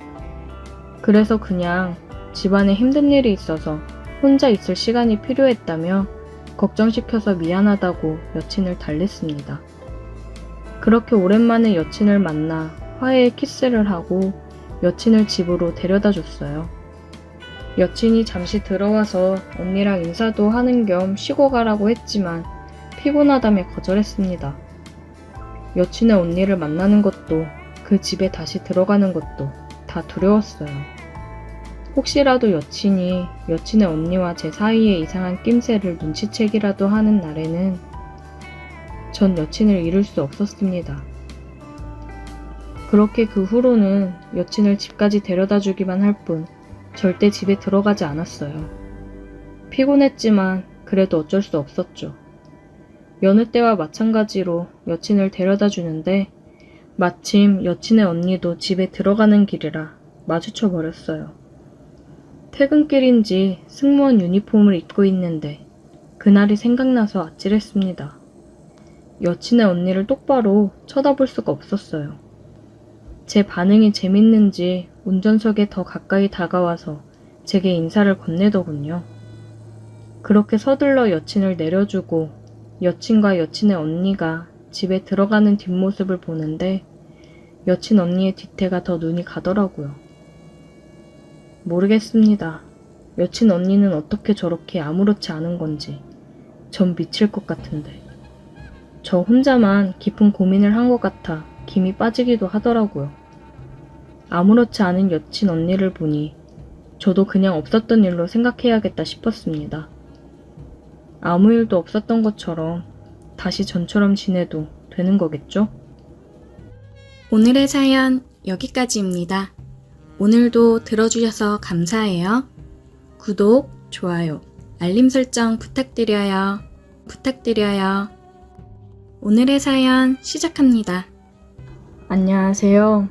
그래서 그냥 집안에 힘든 일이 있어서 혼자 있을 시간이 필요했다며 걱정시켜서 미안하다고 여친을 달랬습니다. 그렇게 오랜만에 여친을 만나 화해의 키스를 하고 여친을 집으로 데려다 줬어요. 여친이 잠시 들어와서 언니랑 인사도 하는 겸 쉬고 가라고 했지만 피곤하다며 거절했습니다. 여친의 언니를 만나는 것도 그 집에 다시 들어가는 것도 다 두려웠어요. 혹시라도 여친이 여친의 언니와 제 사이에 이상한 낌새를 눈치채기라도 하는 날에는 전 여친을 잃을 수 없었습니다. 그렇게 그 후로는 여친을 집까지 데려다 주기만 할 뿐 절대 집에 들어가지 않았어요. 피곤했지만 그래도 어쩔 수 없었죠. 여느 때와 마찬가지로 여친을 데려다 주는데 마침 여친의 언니도 집에 들어가는 길이라 마주쳐 버렸어요. 퇴근길인지 승무원 유니폼을 입고 있는데 그날이 생각나서 아찔했습니다. 여친의 언니를 똑바로 쳐다볼 수가 없었어요. 제 반응이 재밌는지 운전석에 더 가까이 다가와서 제게 인사를 건네더군요. 그렇게 서둘러 여친을 내려주고 여친과 여친의 언니가 집에 들어가는 뒷모습을 보는데 여친 언니의 뒤태가 더 눈이 가더라고요. 모르겠습니다. 여친 언니는 어떻게 저렇게 아무렇지 않은 건지 전 미칠 것 같은데. 저 혼자만 깊은 고민을 한 것 같아 김이 빠지기도 하더라고요. 아무렇지 않은 여친 언니를 보니 저도 그냥 없었던 일로 생각해야겠다 싶었습니다. 아무 일도 없었던 것처럼 다시 전처럼 지내도 되는 거겠죠? 오늘의 사연 여기까지입니다. 오늘도 들어주셔서 감사해요. 구독, 좋아요, 알림 설정 부탁드려요. 오늘의 사연 시작합니다. 안녕하세요.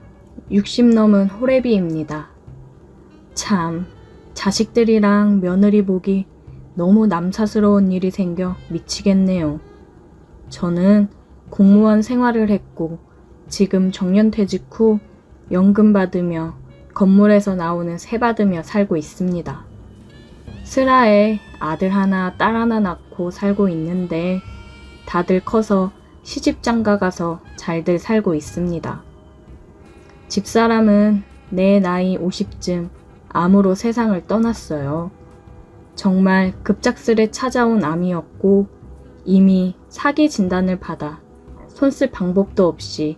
60 넘은 호래비입니다. 참, 자식들이랑 며느리 보기 너무 남사스러운 일이 생겨 미치겠네요. 저는 공무원 생활을 했고 지금 정년퇴직 후 연금 받으며 건물에서 나오는 세 받으며 살고 있습니다. 슬하에 아들 하나 딸 하나 낳고 살고 있는데 다들 커서 시집장가 가서 잘들 살고 있습니다. 집사람은 내 나이 50쯤 암으로 세상을 떠났어요. 정말 급작스레 찾아온 암이었고 이미 사기 진단을 받아 손쓸 방법도 없이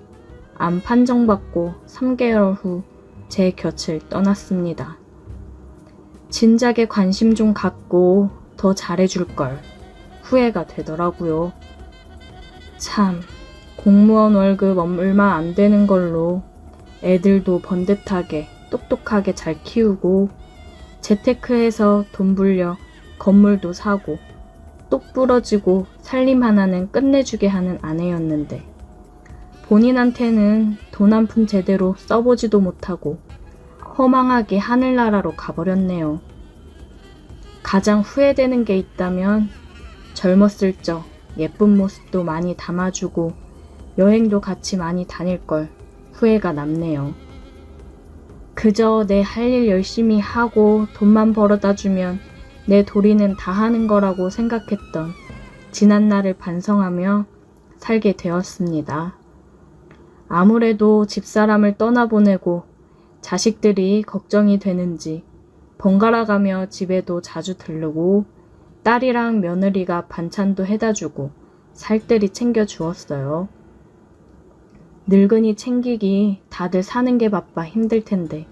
암 판정받고 3개월 후 제 곁을 떠났습니다. 진작에 관심 좀 갖고 더 잘해줄 걸 후회가 되더라고요. 참, 공무원 월급 얼마 안 되는 걸로 애들도 번듯하게 똑똑하게 잘 키우고 재테크해서 돈 불려 건물도 사고 똑 부러지고 살림 하나는 끝내주게 하는 아내였는데 본인한테는 돈 한 푼 제대로 써보지도 못하고 허망하게 하늘나라로 가버렸네요. 가장 후회되는 게 있다면 젊었을 적 예쁜 모습도 많이 담아주고 여행도 같이 많이 다닐 걸 후회가 남네요. 그저 내 할 일 열심히 하고 돈만 벌어다 주면 내 도리는 다 하는 거라고 생각했던 지난 날을 반성하며 살게 되었습니다. 아무래도 집사람을 떠나보내고 자식들이 걱정이 되는지 번갈아가며 집에도 자주 들르고 딸이랑 며느리가 반찬도 해다 주고 살뜰히 챙겨주었어요. 늙은이 챙기기 다들 사는 게 바빠 힘들 텐데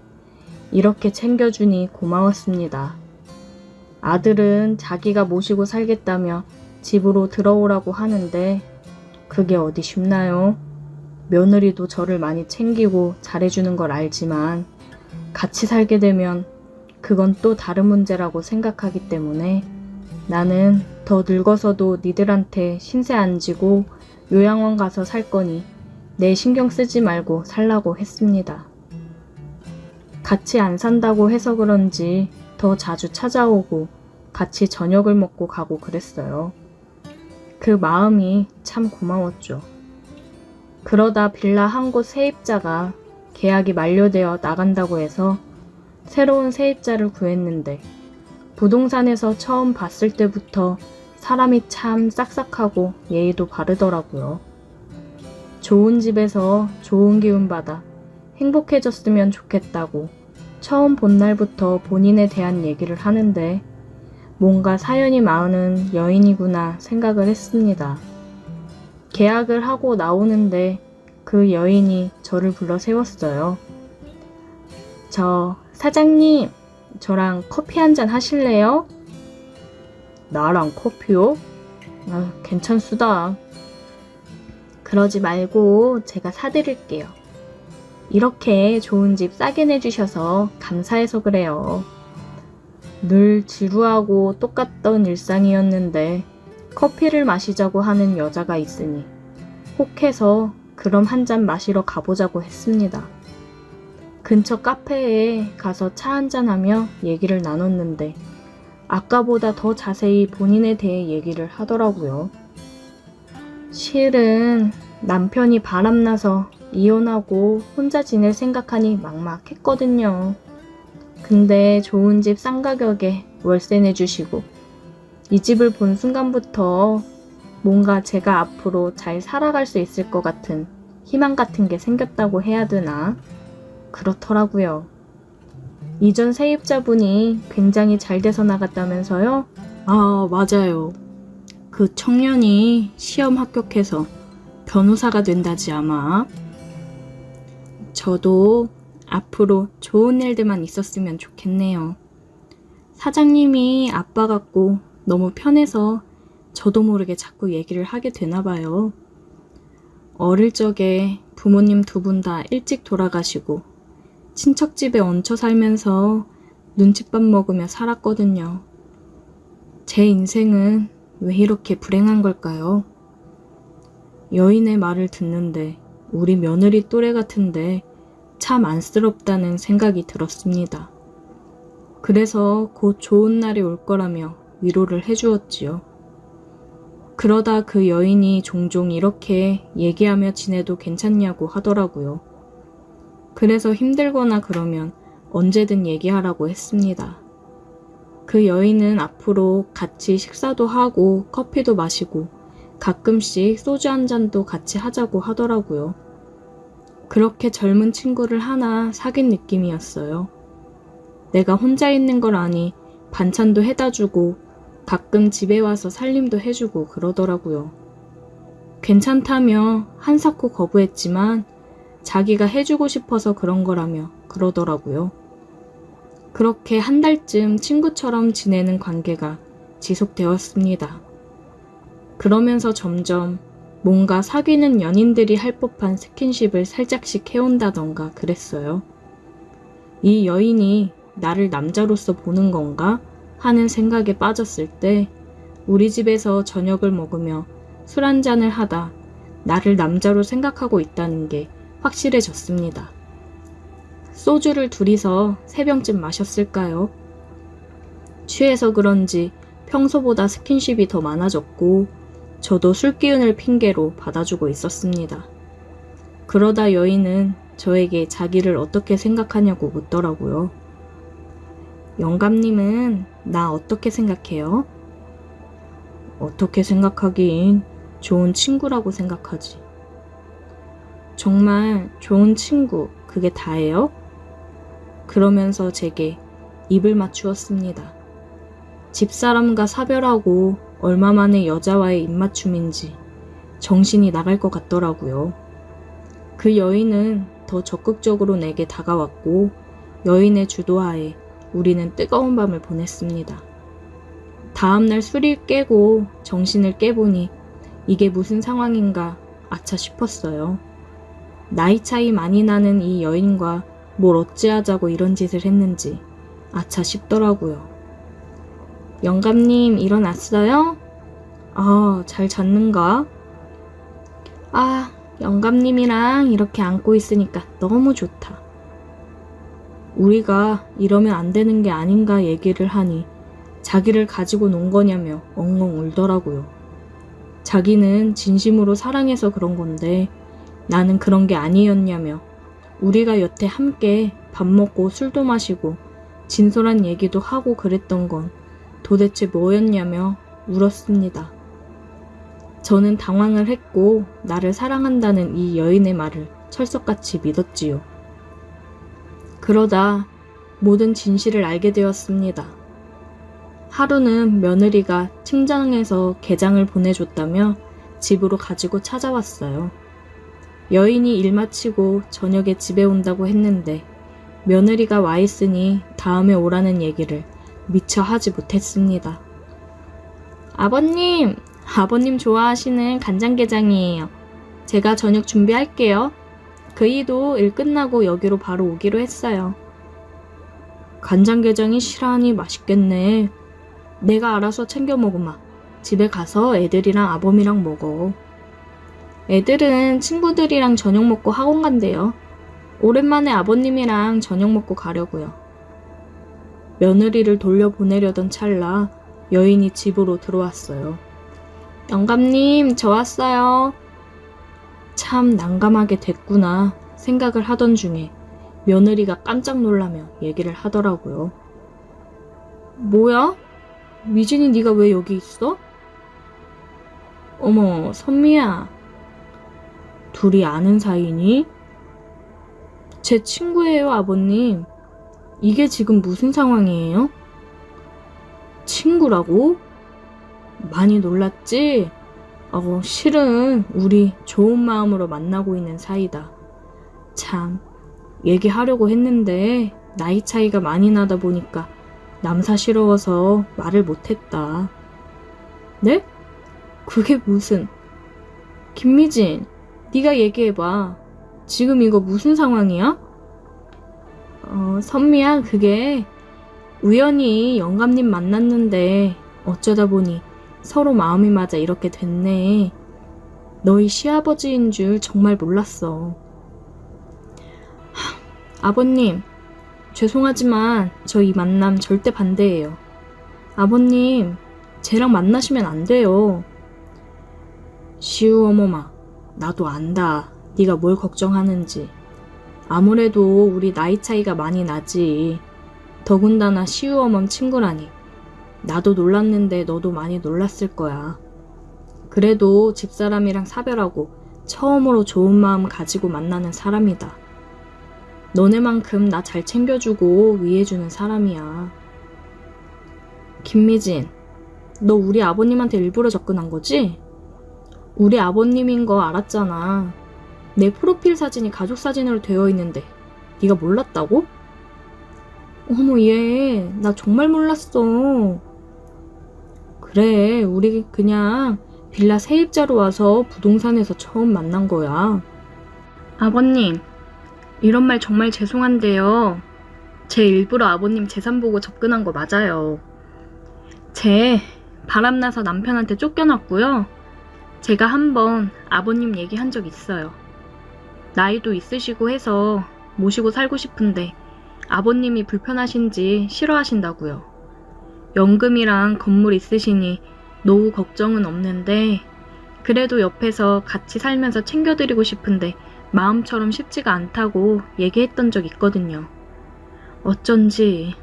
이렇게 챙겨주니 고마웠습니다. 아들은 자기가 모시고 살겠다며 집으로 들어오라고 하는데 그게 어디 쉽나요? 며느리도 저를 많이 챙기고 잘해주는 걸 알지만 같이 살게 되면 그건 또 다른 문제라고 생각하기 때문에 나는 더 늙어서도 니들한테 신세 안 지고 요양원 가서 살 거니 내 신경 쓰지 말고 살라고 했습니다. 같이 안 산다고 해서 그런지 더 자주 찾아오고 같이 저녁을 먹고 가고 그랬어요. 그 마음이 참 고마웠죠. 그러다 빌라 한 곳 세입자가 계약이 만료되어 나간다고 해서 새로운 세입자를 구했는데 부동산에서 처음 봤을 때부터 사람이 참 싹싹하고 예의도 바르더라고요. 좋은 집에서 좋은 기운 받아 행복해졌으면 좋겠다고 처음 본 날부터 본인에 대한 얘기를 하는데 뭔가 사연이 많은 여인이구나 생각을 했습니다. 계약을 하고 나오는데 그 여인이 저를 불러 세웠어요. 사장님, 저랑 커피 한잔 하실래요? 나랑 커피요? 괜찮수다. 그러지 말고 제가 사드릴게요. 이렇게 좋은 집 싸게 내주셔서 감사해서 그래요. 늘 지루하고 똑같던 일상이었는데 커피를 마시자고 하는 여자가 있으니 혹해서 그럼 한 잔 마시러 가보자고 했습니다. 근처 카페에 가서 차 한잔하며 얘기를 나눴는데 아까보다 더 자세히 본인에 대해 얘기를 하더라고요. 실은 남편이 바람나서 이혼하고 혼자 지낼 생각하니 막막했거든요. 근데 좋은 집 싼 가격에 월세 내주시고 이 집을 본 순간부터 뭔가 제가 앞으로 잘 살아갈 수 있을 것 같은 희망 같은 게 생겼다고 해야 되나? 그렇더라고요. 이전 세입자분이 굉장히 잘 돼서 나갔다면서요? 아, 맞아요. 그 청년이 시험 합격해서 변호사가 된다지 아마. 저도 앞으로 좋은 일들만 있었으면 좋겠네요. 사장님이 아빠 같고 너무 편해서 저도 모르게 자꾸 얘기를 하게 되나 봐요. 어릴 적에 부모님 두 분 다 일찍 돌아가시고 친척집에 얹혀 살면서 눈칫밥 먹으며 살았거든요. 제 인생은 왜 이렇게 불행한 걸까요? 여인의 말을 듣는데 우리 며느리 또래 같은데 참 안쓰럽다는 생각이 들었습니다. 그래서 곧 좋은 날이 올 거라며 위로를 해주었지요. 그러다 그 여인이 종종 이렇게 얘기하며 지내도 괜찮냐고 하더라고요. 그래서 힘들거나 그러면 언제든 얘기하라고 했습니다. 그 여인은 앞으로 같이 식사도 하고 커피도 마시고 가끔씩 소주 한 잔도 같이 하자고 하더라고요. 그렇게 젊은 친구를 하나 사귄 느낌이었어요. 내가 혼자 있는 걸 아니 반찬도 해다 주고 가끔 집에 와서 살림도 해주고 그러더라고요. 괜찮다며 한사코 거부했지만 자기가 해주고 싶어서 그런 거라며 그러더라고요. 그렇게 한 달쯤 친구처럼 지내는 관계가 지속되었습니다. 그러면서 점점 뭔가 사귀는 연인들이 할 법한 스킨십을 살짝씩 해온다던가 그랬어요. 이 여인이 나를 남자로서 보는 건가 하는 생각에 빠졌을 때 우리 집에서 저녁을 먹으며 술 한잔을 하다 나를 남자로 생각하고 있다는 게 확실해졌습니다. 소주를 둘이서 3병쯤 마셨을까요? 취해서 그런지 평소보다 스킨십이 더 많아졌고 저도 술 기운을 핑계로 받아주고 있었습니다. 그러다 여인은 저에게 자기를 어떻게 생각하냐고 묻더라고요. 영감님은 나 어떻게 생각해요? 어떻게 생각하긴 좋은 친구라고 생각하지. 정말 좋은 친구, 그게 다예요? 그러면서 제게 입을 맞추었습니다. 집사람과 사별하고 얼마 만에 여자와의 입맞춤인지 정신이 나갈 것 같더라고요. 그 여인은 더 적극적으로 내게 다가왔고 여인의 주도하에 우리는 뜨거운 밤을 보냈습니다. 다음날 술이 깨고 정신을 깨보니 이게 무슨 상황인가 아차 싶었어요. 나이 차이 많이 나는 이 여인과 뭘 어찌하자고 이런 짓을 했는지 아차 싶더라고요. 영감님 일어났어요? 잘 잤는가? 영감님이랑 이렇게 안고 있으니까 너무 좋다. 우리가 이러면 안 되는 게 아닌가 얘기를 하니 자기를 가지고 논 거냐며 엉엉 울더라고요. 자기는 진심으로 사랑해서 그런 건데 나는 그런 게 아니었냐며 우리가 여태 함께 밥 먹고 술도 마시고 진솔한 얘기도 하고 그랬던 건 도대체 뭐였냐며 울었습니다. 저는 당황을 했고 나를 사랑한다는 이 여인의 말을 철석같이 믿었지요. 그러다 모든 진실을 알게 되었습니다. 하루는 며느리가 친정에서 게장을 보내줬다며 집으로 가지고 찾아왔어요. 여인이 일 마치고 저녁에 집에 온다고 했는데 며느리가 와 있으니 다음에 오라는 얘기를 미처 하지 못했습니다. 아버님 좋아하시는 간장게장이에요. 제가 저녁 준비할게요. 그이도 일 끝나고 여기로 바로 오기로 했어요. 간장게장이 실하니 맛있겠네. 내가 알아서 챙겨 먹으마. 집에 가서 애들이랑 아범이랑 먹어. 애들은 친구들이랑 저녁 먹고 학원 간대요. 오랜만에 아버님이랑 저녁 먹고 가려고요. 며느리를 돌려보내려던 찰나 여인이 집으로 들어왔어요. 영감님, 저 왔어요. 참 난감하게 됐구나 생각을 하던 중에 며느리가 깜짝 놀라며 얘기를 하더라고요. 뭐야? 미진이 네가 왜 여기 있어? 어머, 선미야. 둘이 아는 사이니? 제 친구예요, 아버님. 이게 지금 무슨 상황이에요? 친구라고? 많이 놀랐지? 실은 우리 좋은 마음으로 만나고 있는 사이다. 참, 얘기하려고 했는데 나이 차이가 많이 나다 보니까 남사스러워서 말을 못했다. 네? 그게 무슨... 김미진, 네가 얘기해봐. 지금 이거 무슨 상황이야? 선미야, 그게 우연히 영감님 만났는데 어쩌다 보니 서로 마음이 맞아 이렇게 됐네. 너희 시아버지인 줄 정말 몰랐어. 아버님, 죄송하지만 저 이 만남 절대 반대예요. 아버님, 쟤랑 만나시면 안 돼요. 시우어머마, 나도 안다. 네가 뭘 걱정하는지. 아무래도 우리 나이 차이가 많이 나지. 더군다나 시우어멈 친구라니. 나도 놀랐는데 너도 많이 놀랐을 거야. 그래도 집사람이랑 사별하고 처음으로 좋은 마음 가지고 만나는 사람이다. 너네만큼 나 잘 챙겨주고 위해주는 사람이야. 김미진, 너 우리 아버님한테 일부러 접근한 거지? 우리 아버님인 거 알았잖아. 내 프로필 사진이 가족 사진으로 되어 있는데 네가 몰랐다고? 어머 얘, 나 정말 몰랐어. 그래, 우리 그냥 빌라 세입자로 와서 부동산에서 처음 만난 거야. 아버님, 이런 말 정말 죄송한데요. 제 일부러 아버님 재산 보고 접근한 거 맞아요. 쟤 바람나서 남편한테 쫓겨났고요. 제가 한번 아버님 얘기한 적 있어요. 나이도 있으시고 해서 모시고 살고 싶은데 아버님이 불편하신지 싫어하신다고요. 연금이랑 건물 있으시니 노후 걱정은 없는데 그래도 옆에서 같이 살면서 챙겨드리고 싶은데 마음처럼 쉽지가 않다고 얘기했던 적 있거든요. 어쩐지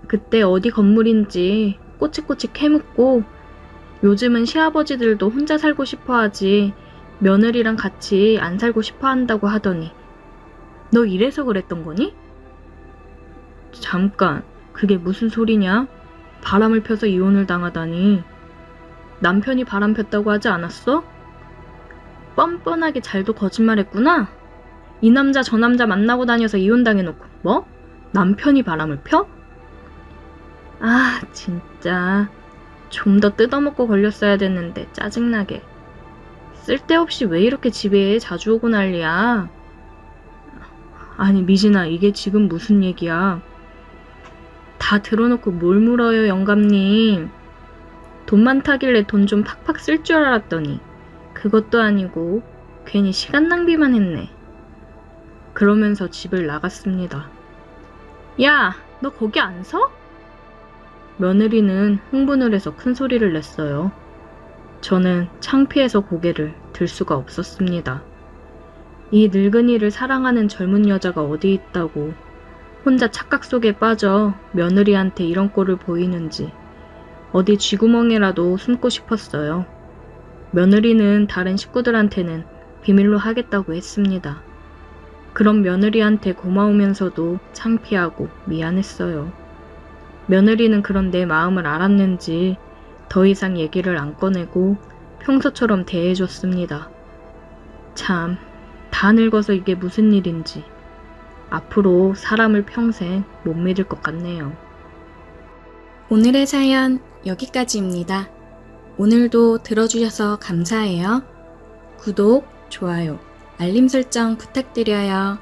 그때 어디 건물인지 꼬치꼬치 캐묻고 요즘은 시아버지들도 혼자 살고 싶어 하지 며느리랑 같이 안 살고 싶어 한다고 하더니 너 이래서 그랬던 거니? 잠깐, 그게 무슨 소리냐? 바람을 펴서 이혼을 당하다니. 남편이 바람 폈다고 하지 않았어? 뻔뻔하게 잘도 거짓말했구나. 이 남자 저 남자 만나고 다녀서 이혼당해놓고 뭐? 남편이 바람을 펴? 아 진짜 좀 더 뜯어먹고 걸렸어야 됐는데 짜증나게. 쓸데없이 왜 이렇게 집에 자주 오고 난리야. 아니 미진아, 이게 지금 무슨 얘기야? 다 들어놓고 뭘 물어요, 영감님. 돈 많다길래 돈 좀 팍팍 쓸 줄 알았더니 그것도 아니고 괜히 시간 낭비만 했네. 그러면서 집을 나갔습니다. 야, 너 거기 안 서? 며느리는 흥분을 해서 큰 소리를 냈어요. 저는 창피해서 고개를 들 수가 없었습니다. 이 늙은이를 사랑하는 젊은 여자가 어디 있다고 혼자 착각 속에 빠져 며느리한테 이런 꼴을 보이는지 어디 쥐구멍에라도 숨고 싶었어요. 며느리는 다른 식구들한테는 비밀로 하겠다고 했습니다. 그런 며느리한테 고마우면서도 창피하고 미안했어요. 며느리는 그런 내 마음을 알았는지 더 이상 얘기를 안 꺼내고 평소처럼 대해줬습니다. 참, 다 늙어서 이게 무슨 일인지 앞으로 사람을 평생 못 믿을 것 같네요. 오늘의 사연 여기까지입니다. 오늘도 들어주셔서 감사해요. 구독, 좋아요, 알림 설정 부탁드려요.